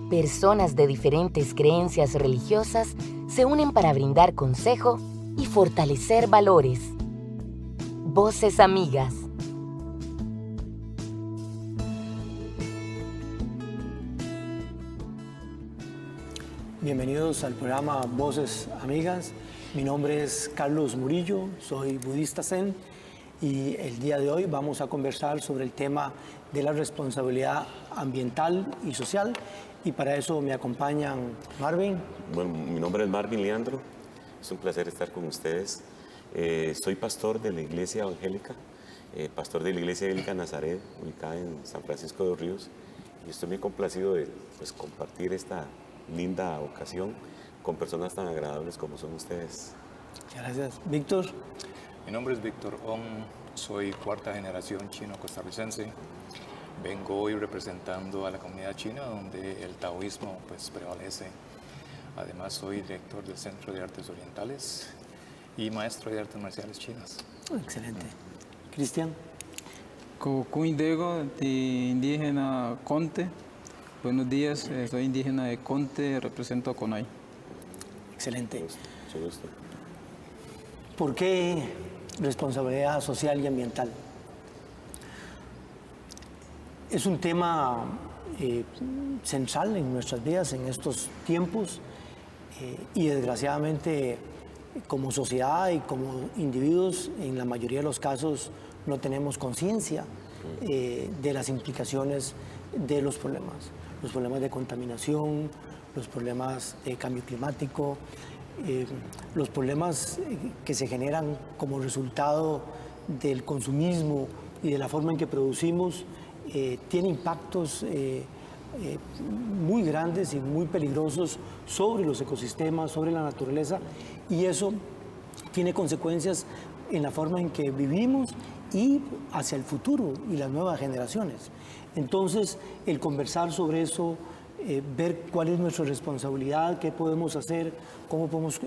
Personas de diferentes creencias religiosas se unen para brindar consejo y fortalecer valores. Voces amigas. Bienvenidos al programa Voces Amigas. Mi nombre es Carlos Murillo, soy budista zen y el día de hoy vamos a conversar sobre el tema de la responsabilidad ambiental y social, y para eso me acompañan Marvin. Bueno, mi nombre es Marvin Leandro, es un placer estar con ustedes. Soy pastor de la Iglesia Evangélica, pastor de la Iglesia Evangélica Nazaret, ubicada en San Francisco de los Ríos, y estoy muy complacido de compartir esta linda ocasión con personas tan agradables como son ustedes. Muchas gracias. Víctor. Mi nombre es Víctor Ong, soy cuarta generación chino-costarricense. Vengo hoy representando a la comunidad china donde el taoísmo prevalece. Además soy director del Centro de Artes Orientales y maestro de artes marciales chinas. Excelente. Cristian. Cuindego, de indígena Conte. Buenos días, soy indígena de Conte, represento a Conay. Excelente. Mucho gusto. ¿Por qué responsabilidad social y ambiental? Es un tema central en nuestras vidas en estos tiempos y desgraciadamente como sociedad y como individuos en la mayoría de los casos no tenemos conciencia de las implicaciones de los problemas de contaminación, los problemas de cambio climático, los problemas que se generan como resultado del consumismo y de la forma en que producimos. Tiene impactos muy grandes y muy peligrosos sobre los ecosistemas, sobre la naturaleza, y eso tiene consecuencias en la forma en que vivimos y hacia el futuro y las nuevas generaciones. Entonces, el conversar sobre eso, ver cuál es nuestra responsabilidad, qué podemos hacer, cómo podemos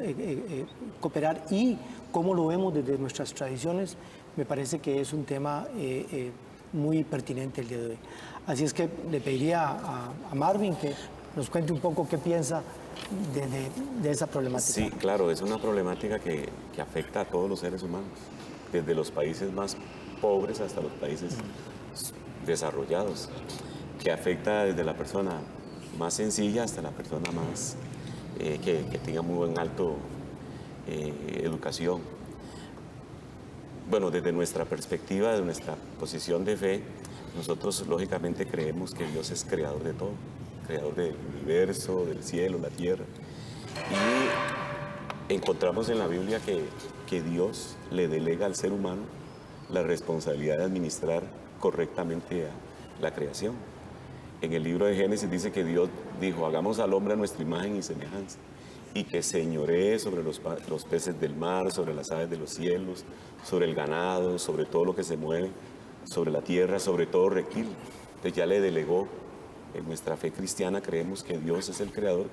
cooperar y cómo lo vemos desde nuestras tradiciones, me parece que es un tema muy pertinente el día de hoy. Así es que le pediría a Marvin que nos cuente un poco qué piensa de esa problemática. Sí, claro, es una problemática que afecta a todos los seres humanos, desde los países más pobres hasta los países desarrollados, que afecta desde la persona más sencilla hasta la persona más que tenga muy buen alto educación. Bueno, desde nuestra perspectiva, de nuestra posición de fe, nosotros lógicamente creemos que Dios es creador de todo, creador del universo, del cielo, la tierra. Y encontramos en la Biblia que Dios le delega al ser humano la responsabilidad de administrar correctamente a la creación. En el libro de Génesis dice que Dios dijo, hagamos al hombre a nuestra imagen y semejanza, y que señoree sobre los peces del mar, sobre las aves de los cielos, sobre el ganado, sobre todo lo que se mueve, sobre la tierra, sobre todo reptil. Entonces ya le delegó. En nuestra fe cristiana creemos que Dios es el creador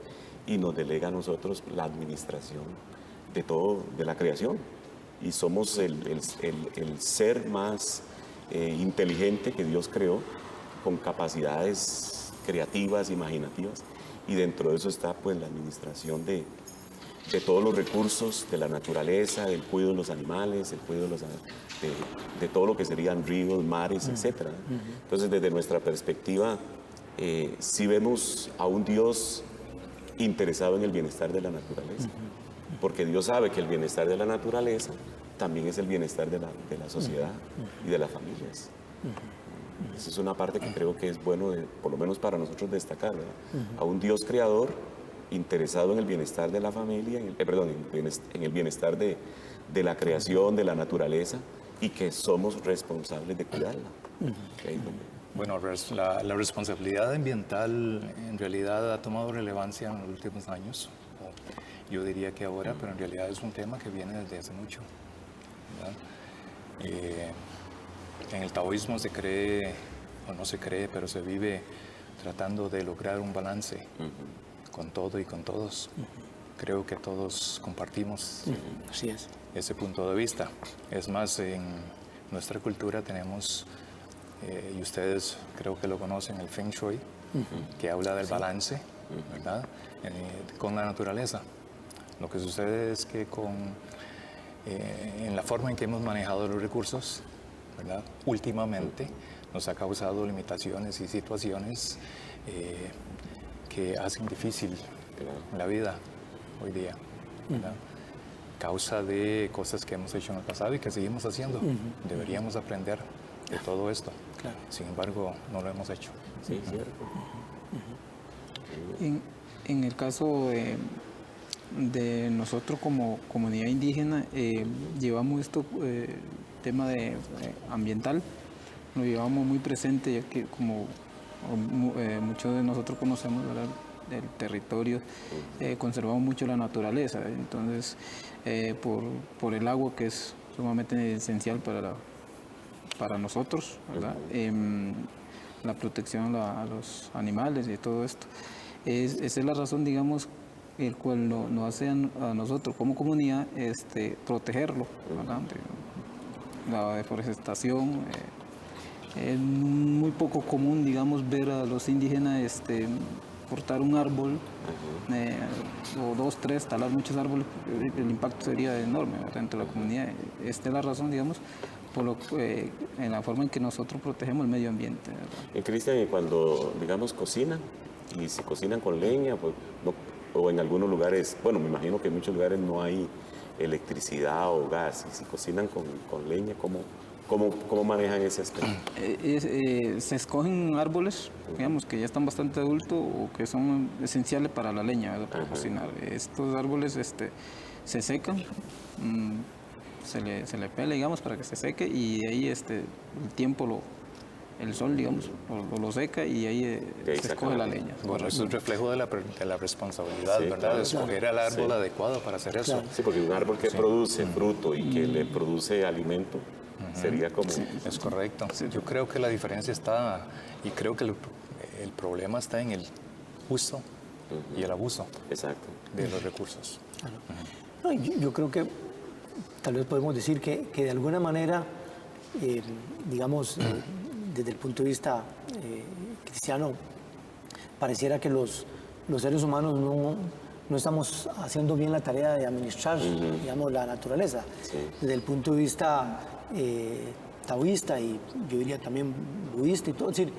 y nos delega a nosotros la administración de todo, de la creación. Y somos el ser más inteligente que Dios creó, con capacidades creativas, imaginativas. Y dentro de eso está la administración de todos los recursos de la naturaleza, del cuidado de los animales, el cuidado de todo lo que serían ríos, mares, etc. Entonces, desde nuestra perspectiva, sí vemos a un Dios interesado en el bienestar de la naturaleza, porque Dios sabe que el bienestar de la naturaleza también es el bienestar de la sociedad y de las familias. Esa es una parte que creo que es bueno, por lo menos para nosotros, destacar, ¿verdad? A un Dios creador interesado en el bienestar de la familia, en el bienestar de la creación, de la naturaleza, y que somos responsables de cuidarla. Bueno, la responsabilidad ambiental en realidad ha tomado relevancia en los últimos años. Yo diría que ahora, pero en realidad es un tema que viene desde hace mucho, ¿verdad? En el taoísmo se cree, o no se cree, pero se vive tratando de lograr un balance con todo y con todos. Creo que todos compartimos Así es. ese punto de vista. Es más, en nuestra cultura tenemos, y ustedes creo que lo conocen, el Feng Shui, que habla del balance ¿verdad? Con la naturaleza. Lo que sucede es que en la forma en que hemos manejado los recursos, ¿verdad? Últimamente nos ha causado limitaciones y situaciones que hacen difícil la vida hoy día, ¿verdad? Causa de cosas que hemos hecho en el pasado y que seguimos haciendo. Deberíamos aprender de todo esto. Claro. Sin embargo, no lo hemos hecho. Sí, cierto. En el caso de nosotros como comunidad indígena, llevamos esto, tema ambiental, lo llevamos muy presente, ya que como muchos de nosotros conocemos, ¿verdad?, el territorio, conservamos mucho la naturaleza, entonces por el agua, que es sumamente esencial para nosotros, ¿verdad? La protección a los animales y todo esto. Esa es la razón, digamos, el cual nos hace a nosotros como comunidad protegerlo, ¿verdad? La deforestación. Es muy poco común, digamos, ver a los indígenas cortar un árbol, o 2, 3, talar muchos árboles. El impacto sería enorme, ¿verdad?, dentro de la comunidad. Esta es la razón, digamos, en la forma en que nosotros protegemos el medio ambiente, ¿verdad? Cristian, cuando, digamos, cocinan, y se cocinan con leña, pues, o en algunos lugares, bueno, me imagino que en muchos lugares no hay electricidad o gas, y si cocinan con leña, ¿cómo manejan ese aspecto? Se escogen árboles, digamos, que ya están bastante adultos o que son esenciales para la leña, ¿verdad?, para cocinar. Estos árboles se secan, se le pela, digamos, para que se seque, y de ahí el tiempo el sol, digamos, lo seca, y ahí se escoge la leña. Bueno, eso es reflejo de la responsabilidad, Sí, ¿verdad? claro, de escoger el árbol sí. adecuado para hacer eso. Sí, porque un árbol que produce fruto y que le produce alimento, sería como... Es correcto. Yo creo que la diferencia está, y creo que el problema está en el uso y el abuso Exacto. de los recursos. No, yo creo que tal vez podemos decir que de alguna manera, digamos, desde el punto de vista cristiano, pareciera que los seres humanos no estamos haciendo bien la tarea de administrar, digamos, la naturaleza. Sí. Desde el punto de vista taoísta, y yo diría también budista y todo, es decir,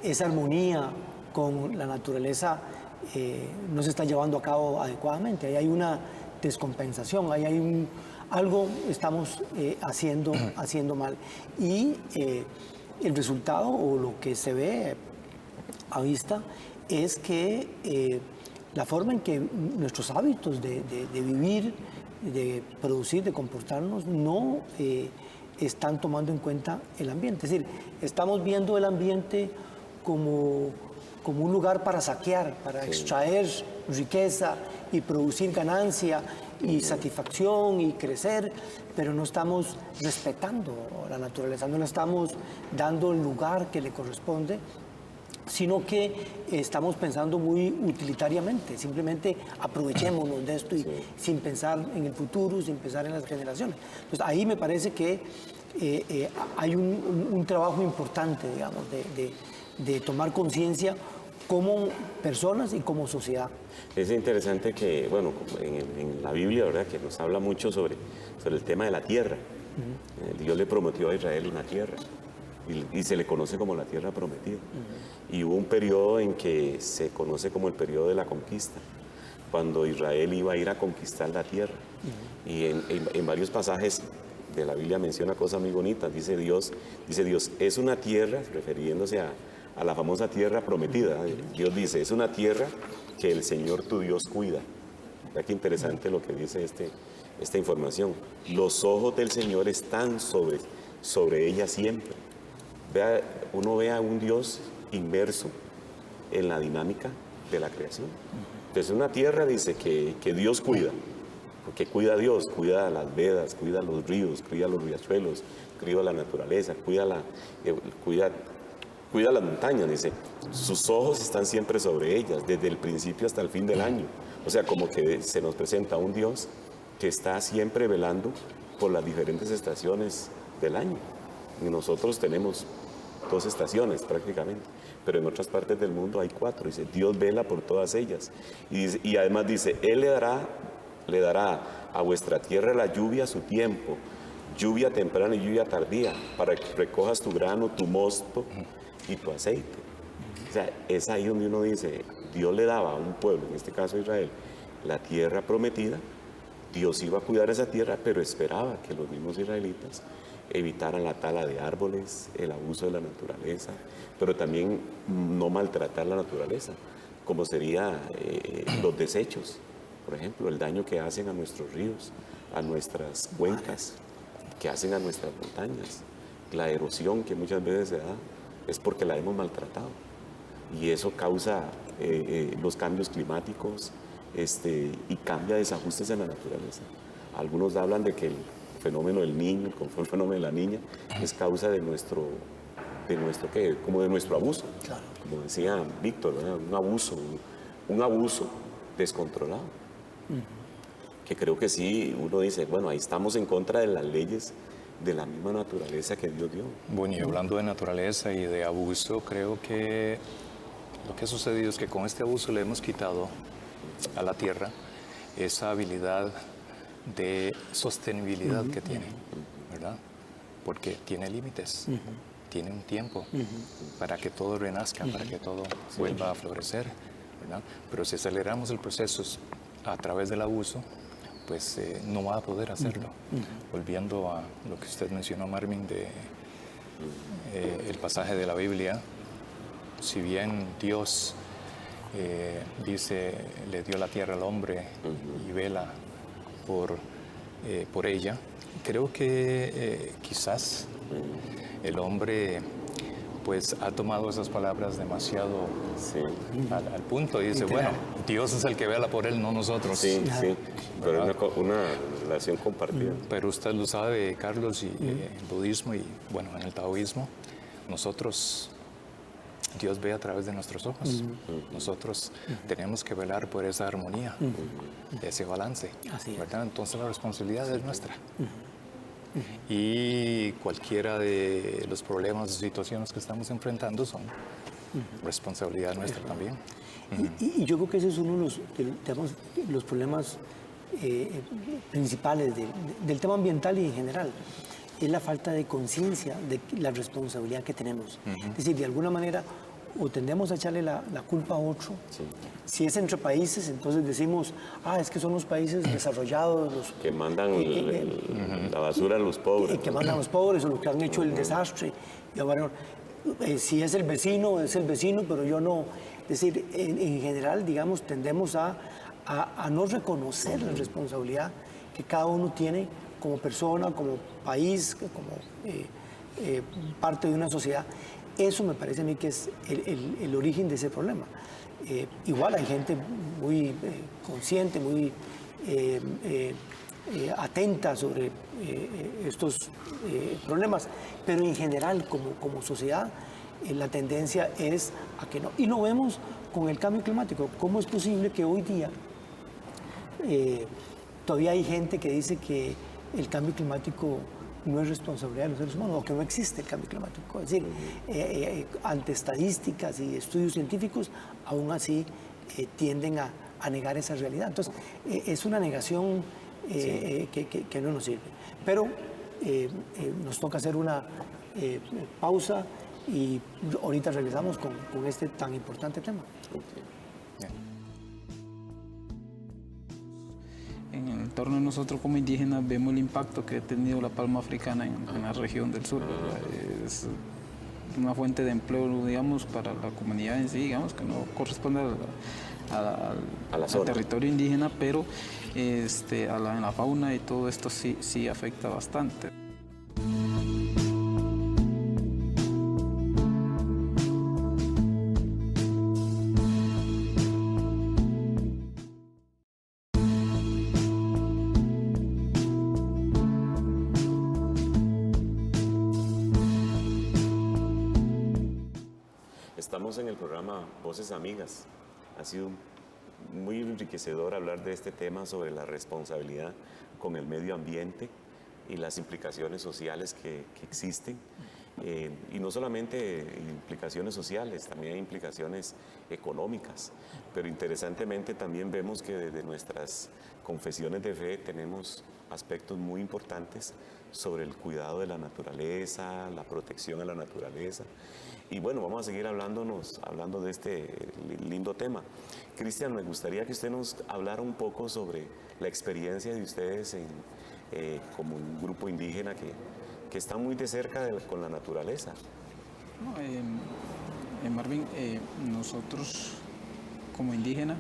esa armonía con la naturaleza no se está llevando a cabo adecuadamente. Ahí hay una descompensación, ahí hay algo estamos haciendo mal. Y el resultado, o lo que se ve a vista, es que la forma en que nuestros hábitos de vivir, de producir, de comportarnos, no están tomando en cuenta el ambiente. Es decir, estamos viendo el ambiente como un lugar para saquear, para extraer riqueza y producir ganancia y satisfacción y crecer, pero no estamos respetando la naturaleza, no le estamos dando el lugar que le corresponde, sino que estamos pensando muy utilitariamente, simplemente aprovechémonos de esto, y sin pensar en el futuro, sin pensar en las generaciones. Entonces ahí me parece que hay un trabajo importante, digamos, de tomar conciencia como personas y como sociedad. Es interesante que, bueno, en la Biblia, ¿verdad?, que nos habla mucho sobre el tema de la tierra. Dios le prometió a Israel una tierra, y se le conoce como la tierra prometida. Y hubo un periodo en que se conoce como el periodo de la conquista, cuando Israel iba a ir a conquistar la tierra. Y en varios pasajes de la Biblia menciona cosas muy bonitas. Dice Dios, es una tierra, refiriéndose a la famosa tierra prometida. Dios dice, es una tierra que el Señor tu Dios cuida. Mira qué interesante lo que dice esta información. Los ojos del Señor están sobre ella siempre. Uno ve a un Dios inmerso en la dinámica de la creación. Entonces una tierra, dice, que Dios cuida. Porque cuida a Dios, cuida las vedas, cuida los ríos, cuida los riachuelos, cuida la naturaleza, cuida las montañas, dice. Sus ojos están siempre sobre ellas, desde el principio hasta el fin del año. O sea, como que se nos presenta un Dios que está siempre velando por las diferentes estaciones del año. Y nosotros tenemos 2 estaciones prácticamente. pero en otras partes del mundo hay 4. Dice, Dios vela por todas ellas. Y además dice, Él le dará a vuestra tierra la lluvia a su tiempo, lluvia temprana y lluvia tardía, para que recojas tu grano, tu mosto y tu aceite. O sea, es ahí donde uno dice, Dios le daba a un pueblo, en este caso Israel, la tierra prometida. Dios iba a cuidar esa tierra, pero esperaba que los mismos israelitas evitaran la tala de árboles, el abuso de la naturaleza, pero también no maltratar la naturaleza, como sería los desechos, por ejemplo, el daño que hacen a nuestros ríos, a nuestras cuencas, que hacen a nuestras montañas. La erosión que muchas veces se da es porque la hemos maltratado. Y eso causa los cambios climáticos y cambia desajustes en la naturaleza. Algunos hablan de que el fenómeno del niño, el fenómeno de la niña, es causa de nuestro abuso. Claro. Como decía Víctor, ¿verdad? Un abuso descontrolado. Que creo que sí, uno dice, bueno, ahí estamos en contra de las leyes de la misma naturaleza que Dios dio. Bueno, y hablando de naturaleza y de abuso, creo que lo que ha sucedido es que con este abuso le hemos quitado a la tierra esa habilidad de sostenibilidad que tiene, ¿verdad? Porque tiene límites, tiene un tiempo para que todo renazca, para que todo vuelva a florecer, ¿verdad? Pero si aceleramos el proceso a través del abuso, pues no va a poder hacerlo. Volviendo a lo que usted mencionó, Marvin, de el pasaje de la Biblia, si bien Dios dice, le dio la tierra al hombre y vela por ella, creo que quizás el hombre pues ha tomado esas palabras demasiado al punto y dice, bueno, Dios es el que vela por él, no nosotros. Sí, pero es una relación compartida. Pero usted lo sabe, Carlos, y el budismo y, bueno, en el taoísmo, nosotros, Dios ve a través de nuestros ojos. Nosotros tenemos que velar por esa armonía, ese balance, ¿verdad? Entonces la responsabilidad es nuestra. Y cualquiera de los problemas o situaciones que estamos enfrentando son responsabilidad nuestra también. Y yo creo que ese es uno de los problemas principales del tema ambiental y en general. Es la falta de conciencia de la responsabilidad que tenemos. Es decir, de alguna manera, o tendemos a echarle la culpa a otro. Si es entre países, entonces decimos, es que son los países desarrollados los que mandan la basura a los pobres. Que mandan a los pobres o los que han hecho el desastre. Y bueno, si es el vecino, pero yo no. Es decir, en general, digamos, tendemos a no reconocer la responsabilidad que cada uno tiene como persona, como país, como parte de una sociedad. Eso me parece a mí que es el origen de ese problema. Igual hay gente muy consciente, muy atenta sobre estos problemas, pero en general como sociedad la tendencia es a que no. Y lo vemos con el cambio climático. ¿Cómo es posible que hoy día todavía hay gente que dice que el cambio climático no es responsabilidad de los seres humanos o que no existe el cambio climático? Es decir, ante estadísticas y estudios científicos, aún así tienden a negar esa realidad. Entonces, es una negación que no nos sirve. Pero nos toca hacer una pausa y ahorita regresamos con este tan importante tema. En el entorno de nosotros como indígenas vemos el impacto que ha tenido la palma africana en la región del sur. Es una fuente de empleo, digamos, para la comunidad en sí, digamos, que no corresponde al territorio indígena, pero en la fauna y todo esto sí afecta bastante. Estamos en el programa Voces Amigas. Ha sido muy enriquecedor hablar de este tema sobre la responsabilidad con el medio ambiente y las implicaciones sociales que existen. Y no solamente implicaciones sociales, también hay implicaciones económicas. Pero interesantemente también vemos que desde nuestras confesiones de fe tenemos aspectos muy importantes sobre el cuidado de la naturaleza, la protección a la naturaleza. Y bueno, vamos a seguir hablando de este lindo tema. Cristian, me gustaría que usted nos hablara un poco sobre la experiencia de ustedes como un grupo indígena que está muy de cerca con la naturaleza. No, Marvin, nosotros como indígena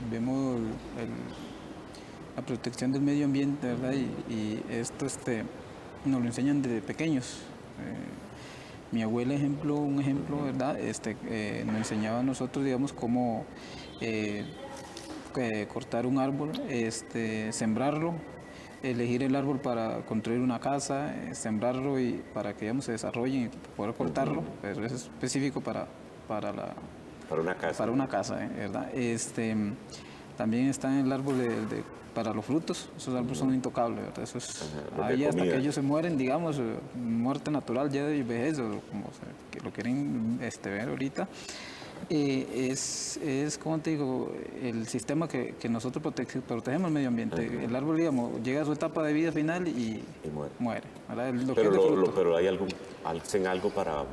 vemos la protección del medio ambiente, ¿verdad? Y esto nos lo enseñan desde pequeños. Mi abuela, un ejemplo, ¿verdad? Nos enseñaba a nosotros, digamos, cómo cortar un árbol, sembrarlo, elegir el árbol para construir una casa, sembrarlo y para que, digamos, se desarrolle y poder cortarlo, pero es específico para una casa. Para una casa, ¿verdad? También está el árbol para los frutos, esos árboles son intocables, ¿verdad? Eso es ahí hasta que ellos se mueren, digamos, muerte natural ya de vejez, o como que lo quieren ver ahorita. Es, como te digo, el sistema que nosotros protegemos el medio ambiente. El árbol, digamos, llega a su etapa de vida final y muere. Pero hacen algo para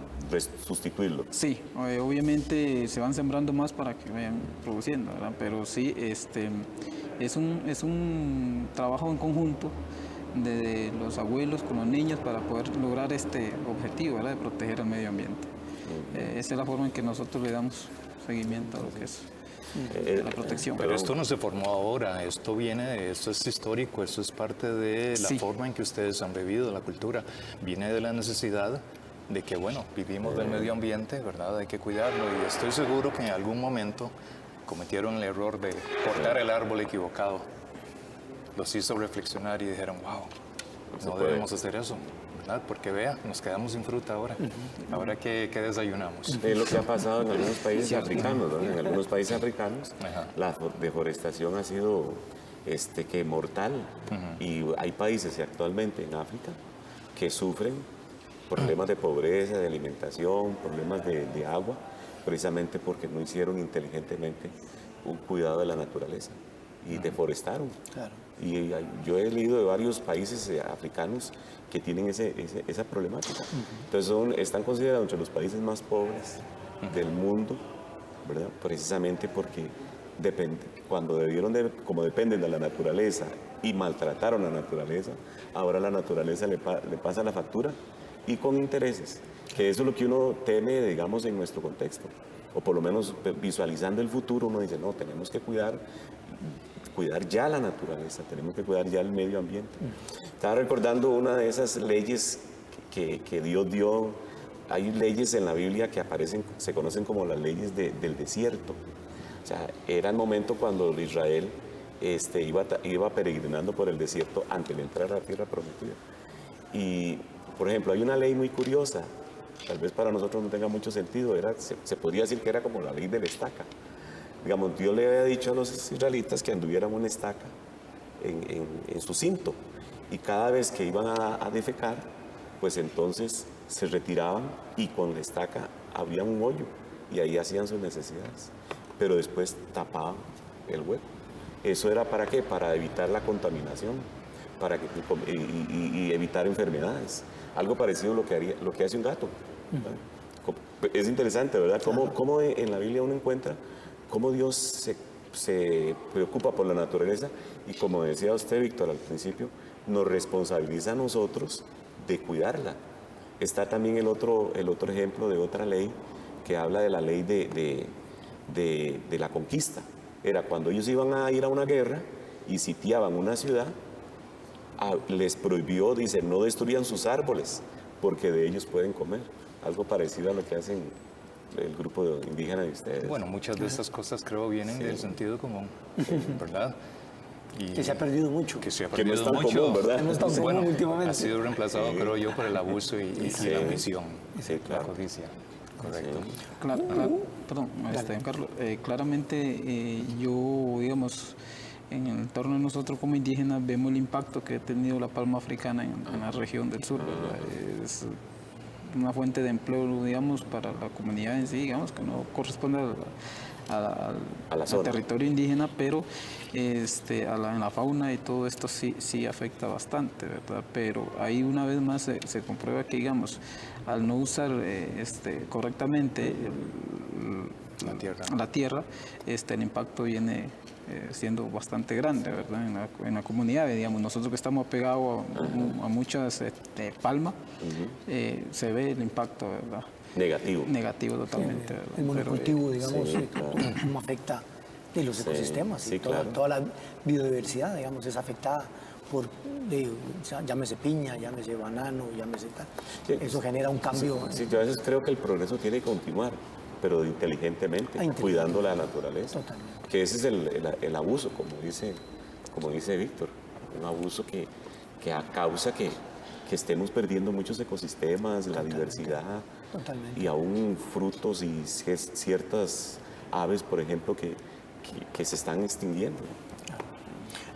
sustituirlo. Sí, obviamente se van sembrando más para que vayan produciendo, ¿verdad? Pero sí, es un trabajo en conjunto de los abuelos con los niños para poder lograr este objetivo, ¿verdad? De proteger el medio ambiente. Esa es la forma en que nosotros le damos seguimiento a lo que es la protección. Pero esto no se formó ahora, esto es histórico, esto es parte de la forma en que ustedes han vivido la cultura. Viene de la necesidad de que, bueno, vivimos del medio ambiente, ¿verdad? Hay que cuidarlo y estoy seguro que en algún momento cometieron el error de cortar el árbol equivocado. Los hizo reflexionar y dijeron, wow, no debemos hacer eso. Porque vea, nos quedamos sin fruta ahora. Ahora que desayunamos. Es lo que ha pasado en algunos países africanos, ¿no? En algunos países africanos la deforestación ha sido mortal. Y hay países actualmente en África que sufren problemas de pobreza, de alimentación, problemas de agua, precisamente porque no hicieron inteligentemente un cuidado de la naturaleza y deforestaron. Claro. Y yo he leído de varios países africanos que tienen esa problemática. Entonces están considerados entre los países más pobres del mundo, ¿verdad? Precisamente porque cuando como dependen de la naturaleza y maltrataron la naturaleza, ahora la naturaleza le pasa la factura y con intereses, que eso es lo que uno teme, digamos, en nuestro contexto. O por lo menos visualizando el futuro, uno dice, no, tenemos que cuidar ya la naturaleza, tenemos que cuidar ya el medio ambiente. Estaba recordando una de esas leyes que Dios dio. Hay leyes en la Biblia que se conocen como las leyes del desierto. O sea, era el momento cuando Israel iba peregrinando por el desierto antes de entrar a la tierra prometida. Y, por ejemplo, hay una ley muy curiosa, tal vez para nosotros no tenga mucho sentido, se podría decir que era como la ley de la estaca. Digamos, Dios le había dicho a los israelitas que anduvieran una estaca en su cinto, y cada vez que iban a defecar, pues entonces se retiraban y con la estaca abrían un hoyo y ahí hacían sus necesidades, pero después tapaban el hueco. ¿Eso era para qué? Para evitar la contaminación y evitar enfermedades. Algo parecido a lo que hace un gato. Es interesante, ¿verdad? Cómo en la Biblia uno encuentra cómo Dios se preocupa por la naturaleza y, como decía usted, Víctor, al principio, nos responsabiliza a nosotros de cuidarla. Está también el otro ejemplo de otra ley que habla de la ley de la conquista. Era cuando ellos iban a ir a una guerra y sitiaban una ciudad, les prohibió, dice, no destruyan sus árboles porque de ellos pueden comer. Algo parecido a lo que hacen el grupo indígena de ustedes. Bueno, muchas de estas cosas creo vienen del sentido común, ¿verdad? Y que se ha perdido mucho. Que se ha perdido no es tan mucho. común, ¿verdad? No es tan común últimamente. Ha sido reemplazado, creo yo, por el abuso y la ambición, la claro. codicia. Correcto. Perdón, Carlos, claramente yo, digamos, en el entorno de nosotros como indígenas vemos el impacto que ha tenido la palma africana en la región del sur. una fuente de empleo, digamos, para la comunidad en sí, digamos, que no corresponde al zona. territorio indígena, pero en la fauna y todo esto sí afecta bastante, ¿verdad? Pero ahí una vez más se comprueba que, digamos, al no usar correctamente la tierra, el impacto viene siendo bastante grande, ¿verdad? En la comunidad, digamos, nosotros que estamos apegados a muchas palmas, se ve el impacto, ¿verdad? Negativo totalmente. ¿verdad? El monocultivo, digamos, sí, claro. cómo afecta de los ecosistemas sí, y claro. toda la biodiversidad, digamos, es afectada por, llámese piña, llámese banano, llámese tal. Sí. Eso genera un cambio. Sí, yo a veces creo que el progreso tiene que continuar, pero inteligentemente, cuidando la naturaleza. Totalmente. Que ese es el abuso, como dice Víctor, un abuso que causa que estemos perdiendo muchos ecosistemas, la diversidad, Totalmente. y aún frutos y ciertas aves, por ejemplo, que se están extinguiendo.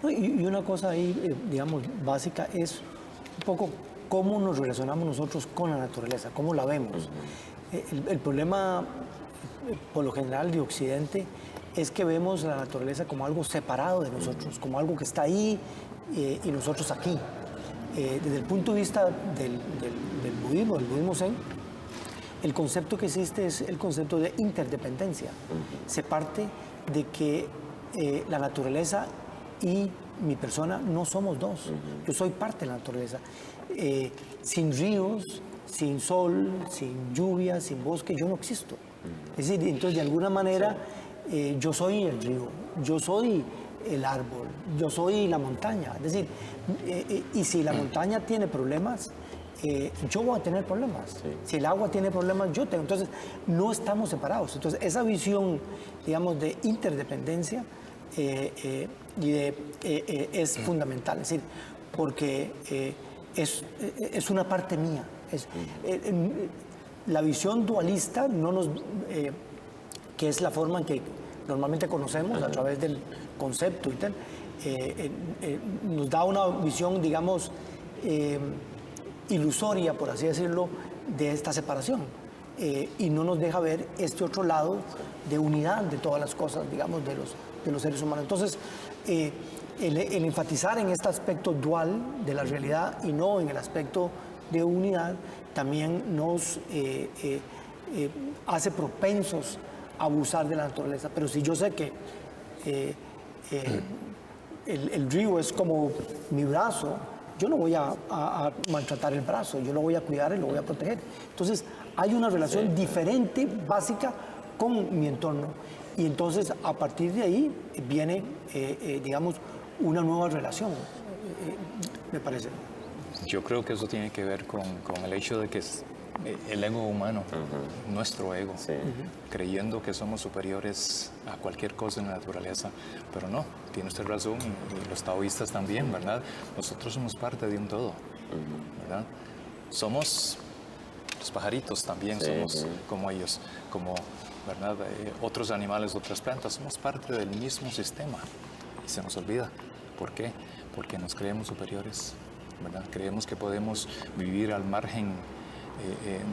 No, y una cosa ahí, digamos, básica es un poco cómo nos relacionamos nosotros con la naturaleza, cómo la vemos. El problema, por lo general, de Occidente es que vemos la naturaleza como algo separado de nosotros, como algo que está ahí y nosotros aquí. Desde el punto de vista del budismo zen, el concepto que existe es el concepto de interdependencia. Se parte de que la naturaleza y mi persona no somos dos. Yo soy parte de la naturaleza. Sin ríos, sin sol, sin lluvia, sin bosque, yo no existo. Es decir, entonces de alguna manera yo soy el río, yo soy el árbol, yo soy la montaña. Es decir, y si la montaña tiene problemas, yo voy a tener problemas. Sí. Si el agua tiene problemas, yo tengo. Entonces, no estamos separados. Entonces, esa visión, digamos, de interdependencia es fundamental. Es decir, porque es una parte mía. La visión dualista que es la forma en que normalmente conocemos a través del concepto y tal, nos da una visión, digamos, ilusoria, por así decirlo, de esta separación. Y no nos deja ver este otro lado de unidad de todas las cosas, digamos, de los seres humanos. Entonces, el enfatizar en este aspecto dual de la realidad y no en el aspecto de unidad también nos hace propensos a abusar de la naturaleza. Pero si yo sé que el río es como mi brazo, yo no voy a maltratar el brazo, yo lo voy a cuidar y lo voy a proteger. Entonces, hay una relación diferente, básica, con mi entorno. Y entonces, a partir de ahí, viene, digamos, una nueva relación, me parece. Yo creo que eso tiene que ver con el hecho de que el ego humano, nuestro ego, creyendo que somos superiores a cualquier cosa en la naturaleza, pero no, tiene usted razón, y los taoístas también, ¿verdad? Nosotros somos parte de un todo, ¿verdad? Somos los pajaritos también, somos como ellos, como, ¿verdad? Otros animales, otras plantas, somos parte del mismo sistema y se nos olvida. ¿Por qué? Porque nos creemos superiores, ¿verdad? Creemos que podemos vivir al margen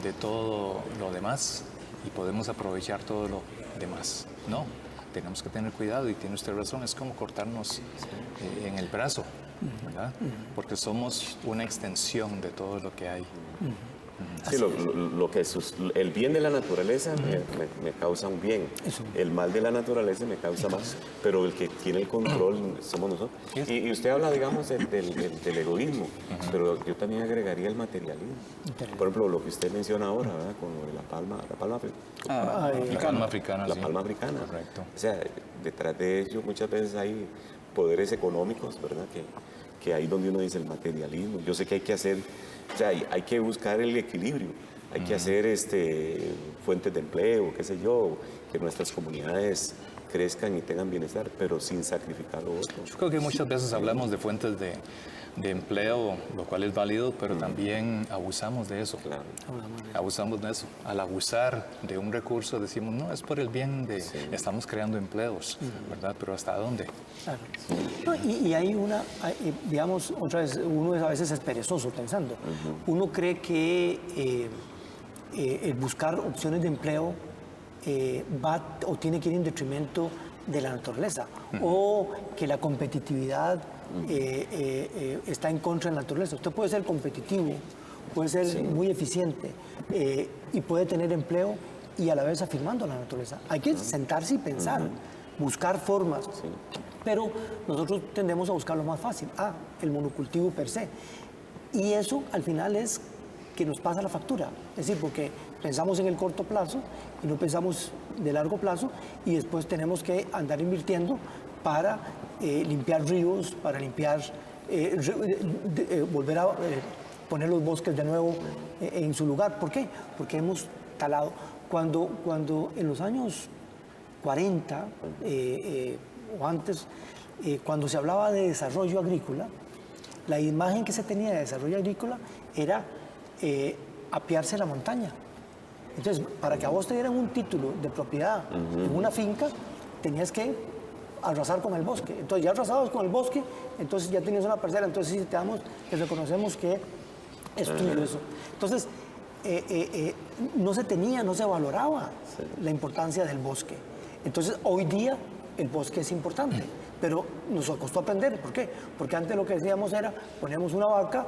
de todo lo demás y podemos aprovechar todo lo demás. No, tenemos que tener cuidado y tiene usted razón, es como cortarnos en el brazo, ¿verdad? Porque somos una extensión de todo lo que hay. Sí, el bien de la naturaleza me causa un bien, el mal de la naturaleza me causa más, pero el que tiene el control somos nosotros. Y usted habla, digamos, del egoísmo, pero yo también agregaría el materialismo. Por ejemplo, lo que usted menciona ahora, ¿verdad? Con lo de la palma africana. La palma africana. Correcto. O sea, detrás de ello muchas veces hay poderes económicos, ¿verdad? Que ahí donde uno dice el materialismo. Yo sé que hay que hacer, o sea, hay que buscar el equilibrio, hay que hacer fuentes de empleo, qué sé yo, que nuestras comunidades crezcan y tengan bienestar, pero sin sacrificar lo otro. Yo creo que muchas veces hablamos de fuentes de empleo, lo cual es válido, pero también abusamos de eso. Claro. Abusamos de eso. Al abusar de un recurso decimos, no, es por el bien de... Estamos creando empleos, ¿verdad? Pero ¿hasta dónde? Claro. No, y hay digamos, otra vez, uno a veces es perezoso pensando. Uno cree que el buscar opciones de empleo va o tiene que ir en detrimento de la naturaleza, o que la competitividad está en contra de la naturaleza. Usted puede ser competitivo, puede ser muy eficiente y puede tener empleo y a la vez afirmando la naturaleza. Hay que sentarse y pensar, buscar formas, pero nosotros tendemos a buscar lo más fácil, el monocultivo per se. Y eso al final es que nos pasa la factura, es decir, porque pensamos en el corto plazo y no pensamos de largo plazo, y después tenemos que andar invirtiendo para limpiar ríos, para limpiar, volver a poner los bosques de nuevo en su lugar. ¿Por qué? Porque hemos talado. Cuando en los años 40 o antes, cuando se hablaba de desarrollo agrícola, la imagen que se tenía de desarrollo agrícola era apiarse la montaña. Entonces, para que a vos te dieran un título de propiedad en una finca, tenías que arrasar con el bosque. Entonces, ya arrasabas con el bosque, entonces ya tenías una parcela, entonces sí te reconocemos que es tuyo eso. Entonces, no se valoraba la importancia del bosque. Entonces, hoy día el bosque es importante, pero nos costó aprender. ¿Por qué? Porque antes lo que decíamos era, poníamos una vaca,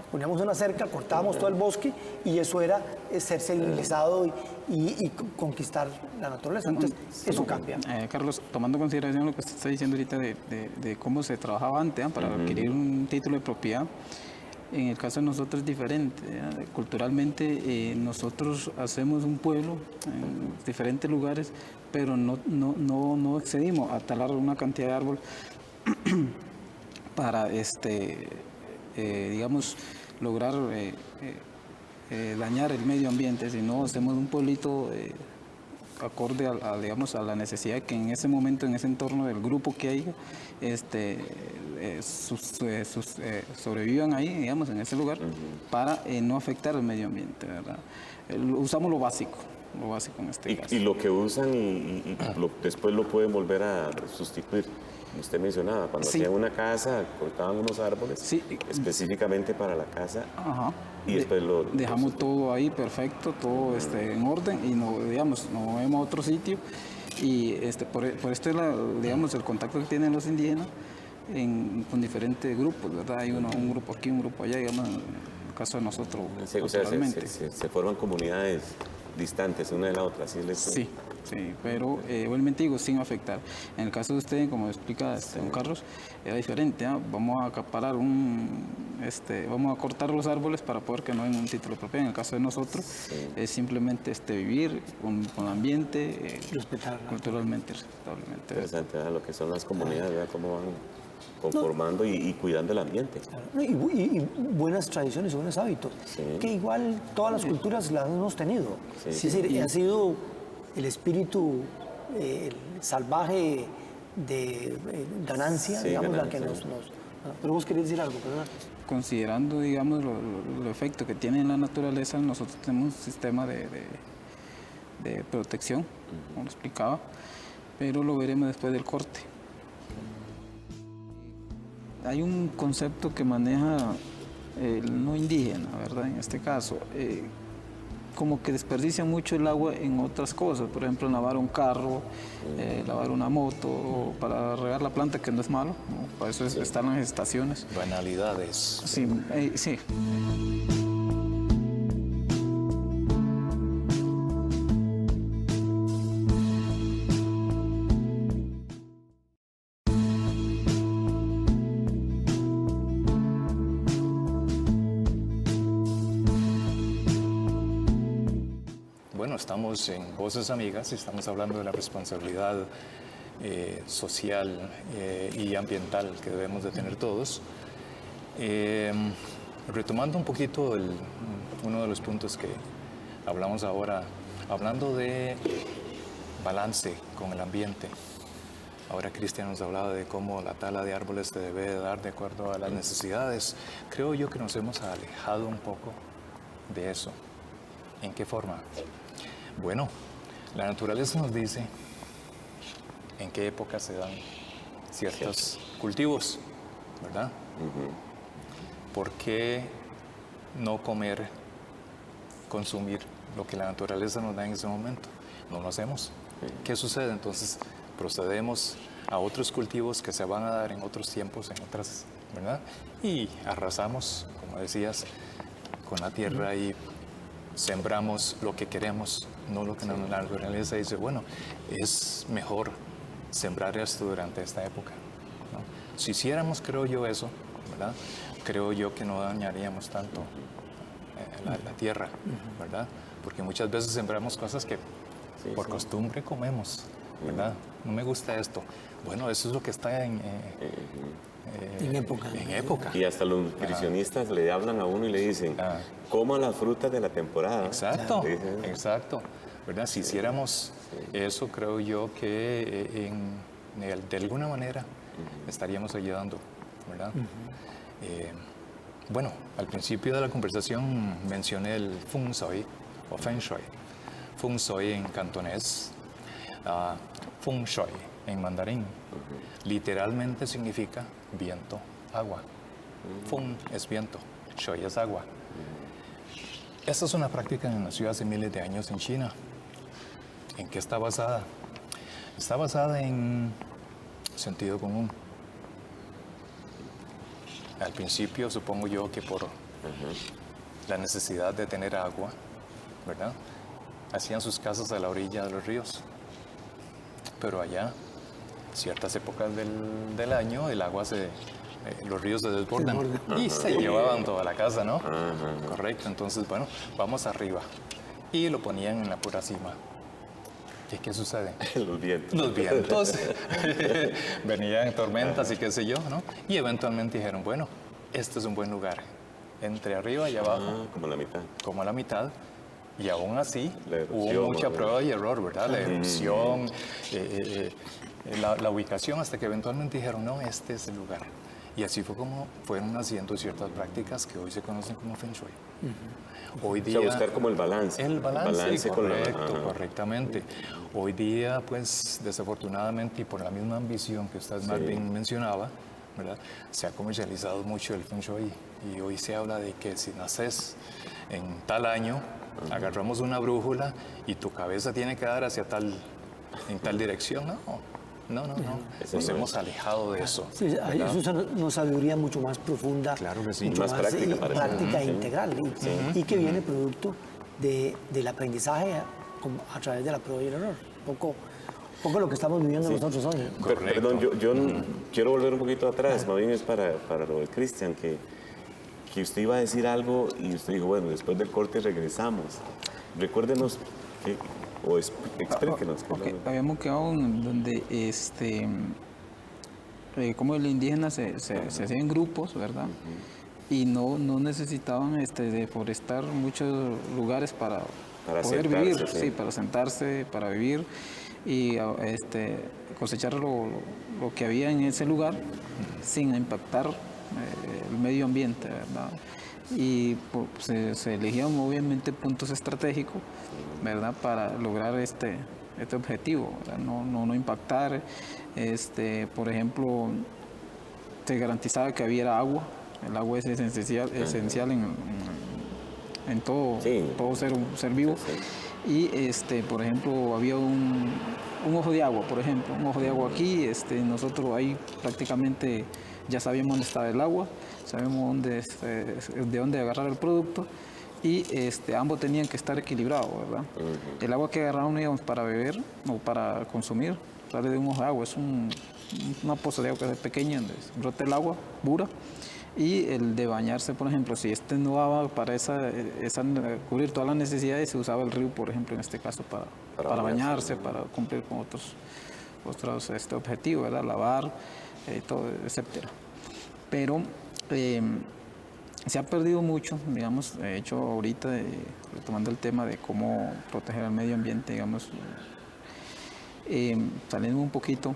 poníamos una cerca, cortábamos todo el bosque, y eso era ser civilizado y conquistar la naturaleza. Entonces, eso cambia. Carlos, tomando en consideración lo que usted está diciendo ahorita de cómo se trabajaba antes para adquirir un título de propiedad, en el caso de nosotros es diferente. Culturalmente nosotros hacemos un pueblo en diferentes lugares, pero no excedimos a talar una cantidad de árboles para digamos, lograr dañar el medio ambiente, sino hacemos un pueblito acorde digamos, a la necesidad que en ese momento, en ese entorno del grupo que hay, sobrevivan ahí, digamos, en ese lugar, para no afectar el medio ambiente, ¿verdad? Usamos lo básico en este caso. Y lo que usan después lo pueden volver a sustituir. Usted mencionaba, cuando hacían una casa, cortaban unos árboles específicamente para la casa. Y después dejamos todo ahí perfecto, todo en orden, y no vemos a otro sitio. Y por esto es digamos, el contacto que tienen los indígenas con diferentes grupos, ¿verdad? Hay un grupo aquí, un grupo allá, digamos, en el caso de nosotros. O sea, se forman comunidades distantes una de la otra, ¿sí? Sí, pero igualmente digo, sin afectar. En el caso de usted, como explica don Carlos, era diferente. Vamos a acaparar vamos a cortar los árboles para poder que no den un título de propiedad. En el caso de nosotros, es simplemente vivir con el ambiente, culturalmente, respetablemente. Interesante, ¿verdad? Lo que son las comunidades, ¿verdad? Cómo van conformando y cuidando el ambiente. Y buenas tradiciones y buenos hábitos, que igual todas las culturas las hemos tenido. Es decir, ha sido el espíritu salvaje de ganancia, digamos, la que nos... Pero vos querés decir algo, ¿verdad? Considerando, digamos, lo efecto que tiene en la naturaleza, nosotros tenemos un sistema de protección, como lo explicaba, pero lo veremos después del corte. Hay un concepto que maneja el no indígena, ¿verdad? En este caso, como que desperdicia mucho el agua en otras cosas, por ejemplo, lavar un carro, lavar una moto, o para regar la planta, que no es malo, ¿no? Para eso están las estaciones. Banalidades. Sí, sí. Estamos en Voces Amigas y estamos hablando de la responsabilidad social y ambiental que debemos de tener todos. Retomando un poquito uno de los puntos que hablamos ahora, hablando de balance con el ambiente. Ahora Cristian nos hablaba de cómo la tala de árboles se debe de dar de acuerdo a las necesidades. Creo yo que nos hemos alejado un poco de eso. ¿En qué forma? Bueno, la naturaleza nos dice en qué época se dan ciertos cultivos, ¿verdad? ¿Por qué no consumir lo que la naturaleza nos da en ese momento. No lo hacemos. ¿Qué sucede? Entonces procedemos a otros cultivos que se van a dar en otros tiempos, en otras, ¿verdad? Y arrasamos, como decías, con la tierra y sembramos lo que queremos, no lo que la naturaleza dice, bueno, es mejor sembrar esto durante esta época, ¿no? Si hiciéramos, creo yo, eso, ¿verdad? Creo yo que no dañaríamos tanto la tierra, ¿verdad? Porque muchas veces sembramos cosas que por costumbre comemos, ¿verdad? No me gusta esto. Bueno, eso es lo que está en época. Y hasta los nutricionistas le hablan a uno y le dicen, coma las frutas de la temporada. Exacto, exacto. ¿Verdad? Si hiciéramos eso, creo yo que de alguna manera estaríamos ayudando, ¿verdad? Bueno, al principio de la conversación mencioné el feng shui o feng shui. Feng shui en cantonés, feng shui en mandarín. Literalmente significa viento, agua. Feng es viento, shui es agua. Esta es una práctica en las ciudades de miles de años en China. ¿En qué está basada? Está basada en sentido común. Al principio, supongo yo que por la necesidad de tener agua, ¿verdad? Hacían sus casas a la orilla de los ríos. Pero allá, ciertas épocas del año, el agua los ríos se desbordan y se llevaban toda la casa, ¿no? Correcto. Entonces, bueno, vamos arriba. Y lo ponían en la pura cima. ¿Y qué sucede? Los vientos. Los vientos. Venían tormentas y qué sé yo, ¿no? Y eventualmente dijeron, bueno, este es un buen lugar. Entre arriba y abajo. Como la mitad. Como a la mitad. Y aún así, erupción, hubo mucha prueba y error, ¿verdad? La erupción, la ubicación, hasta que eventualmente dijeron, no, este es el lugar. Y así fue como fueron naciendo ciertas prácticas que hoy se conocen como Feng Shui. Hoy día, o sea, buscar como el balance. El balance correcto, correctamente. Hoy día, pues, desafortunadamente, y por la misma ambición que usted más bien mencionaba, ¿verdad? Se ha comercializado mucho el Feng Shui. Y hoy se habla de que si naces en tal año, agarramos una brújula y tu cabeza tiene que dar en tal dirección. No. Nos hemos alejado de eso. Sí, eso es una sabiduría mucho más profunda, claro que sí. mucho Más práctica, e integral, y que viene producto del aprendizaje a través de la prueba y el error. Poco lo que estamos viviendo nosotros hoy. Perdón, yo quiero volver un poquito atrás, más bien es para lo de Cristian, que usted iba a decir algo y usted dijo, bueno, después del corte regresamos. Recuérdenos o explíquenos. Habíamos quedado en donde como el indígena se hacía en grupos, ¿verdad? Y no necesitaban deforestar muchos lugares para poder vivir, para sentarse, para vivir y cosechar lo que había en ese lugar sin impactar el medio ambiente, ¿verdad? Y se elegían obviamente puntos estratégicos, ¿verdad? Para lograr este objetivo, ¿verdad? No impactar. Por ejemplo, se garantizaba que hubiera agua. El agua es esencial en todo ser vivo. Y por ejemplo, había un ojo de agua, por ejemplo, un ojo de agua aquí. Nosotros ahí prácticamente ya sabíamos dónde estaba el agua, sabemos de dónde agarrar el producto, y ambos tenían que estar equilibrados, ¿verdad? El agua que agarraron, digamos, para beber o para consumir sale de un ojo de agua, es una poza de agua que es pequeña donde brota el agua pura. Y el de bañarse, por ejemplo, si no daba para cubrir todas las necesidades, se usaba el río, por ejemplo, en este caso para bañarse, para cumplir con otros objetivos, ¿verdad? Lavar, todo, etcétera. Pero se ha perdido mucho, digamos. De hecho, ahorita, retomando el tema de cómo proteger el medio ambiente, digamos, saliendo un poquito,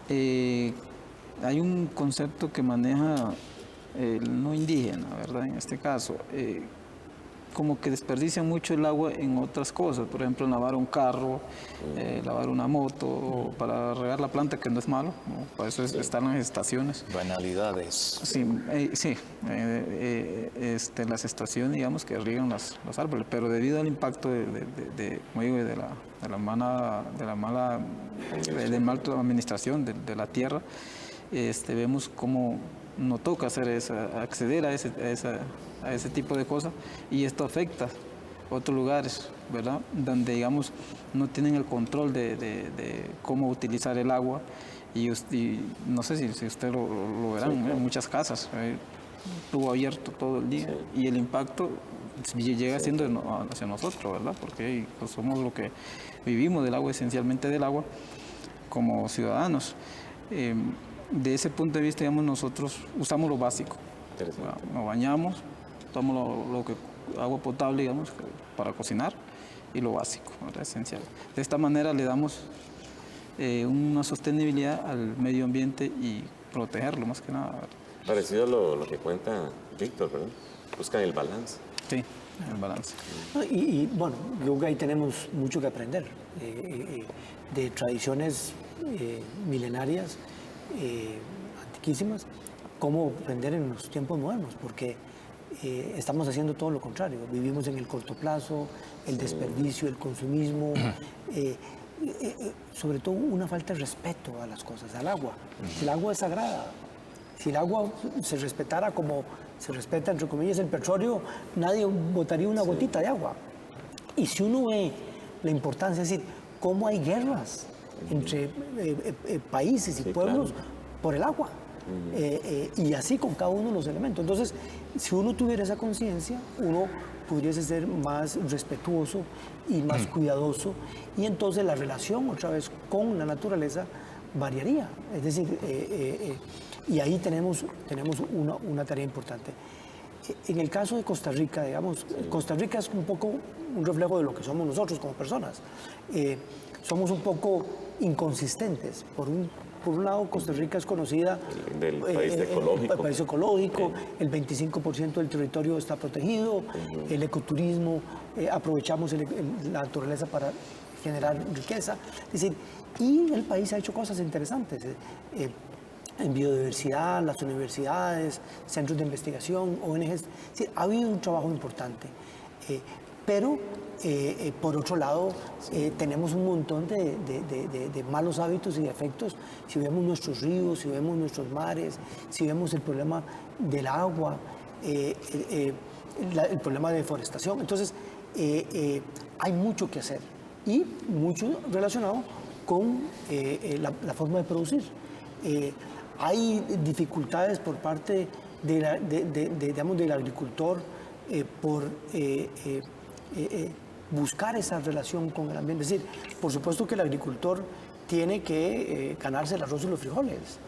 hay un concepto que maneja el no indígena, ¿verdad? En este caso, como que desperdician mucho el agua en otras cosas, por ejemplo, en lavar un carro, lavar una moto, o para regar la planta, que no es malo, ¿no? Para eso están las estaciones. Banalidades. Sí, las estaciones, digamos, que riegan los árboles, pero debido al impacto como digo, de la mala administración de la tierra, vemos cómo no toca acceder a ese tipo de cosas, y esto afecta a otros lugares, ¿verdad? Donde, digamos, no tienen el control de cómo utilizar el agua, y no sé si usted lo verán, sí, claro, en muchas casas, tubo abierto todo el día, sí, y el impacto llega siendo hacia nosotros, ¿verdad? Porque pues, somos lo que vivimos del agua, esencialmente del agua, como ciudadanos. De ese punto de vista, digamos, nosotros usamos lo básico. Nos bañamos, tomamos agua potable, digamos, para cocinar, y lo básico, ¿verdad? Esencial. De esta manera le damos una sostenibilidad al medio ambiente y protegerlo más que nada, ¿verdad? Parecido a lo que cuenta Víctor, ¿verdad? Buscan el balance. Sí, el balance. Y bueno, yo creo que ahí tenemos mucho que aprender de tradiciones milenarias, antiquísimas, cómo aprender en los tiempos modernos, porque estamos haciendo todo lo contrario. Vivimos en el corto plazo, el desperdicio, el consumismo, sobre todo una falta de respeto a las cosas, al agua. El agua es sagrada. Si el agua se respetara como se respeta, entre comillas, el petróleo, nadie botaría una gotita de agua. Y si uno ve la importancia, es decir, cómo hay guerras entre países y pueblos, claro, por el agua. Y así con cada uno de los elementos. Entonces, si uno tuviera esa conciencia, uno pudiese ser más respetuoso y más cuidadoso, y entonces la relación otra vez con la naturaleza variaría. Es decir, y ahí tenemos una tarea importante. En el caso de Costa Rica, digamos, Costa Rica es un poco un reflejo de lo que somos nosotros como personas. Somos un poco inconsistentes. Por un lado, Costa Rica es conocida del país ecológico. El país ecológico, el 25% del territorio está protegido, el ecoturismo, aprovechamos la naturaleza para generar riqueza. Es decir, y el país ha hecho cosas interesantes. En biodiversidad, las universidades, centros de investigación, ONGs. Sí, ha habido un trabajo importante. Pero, por otro lado, tenemos un montón de malos hábitos y defectos. Si vemos nuestros ríos, si vemos nuestros mares, si vemos el problema del agua, el problema de deforestación. Entonces, hay mucho que hacer, y mucho relacionado con la forma de producir. Hay dificultades por parte digamos, del agricultor por buscar esa relación con el ambiente. Es decir, por supuesto que el agricultor tiene que ganarse el arroz y los frijoles,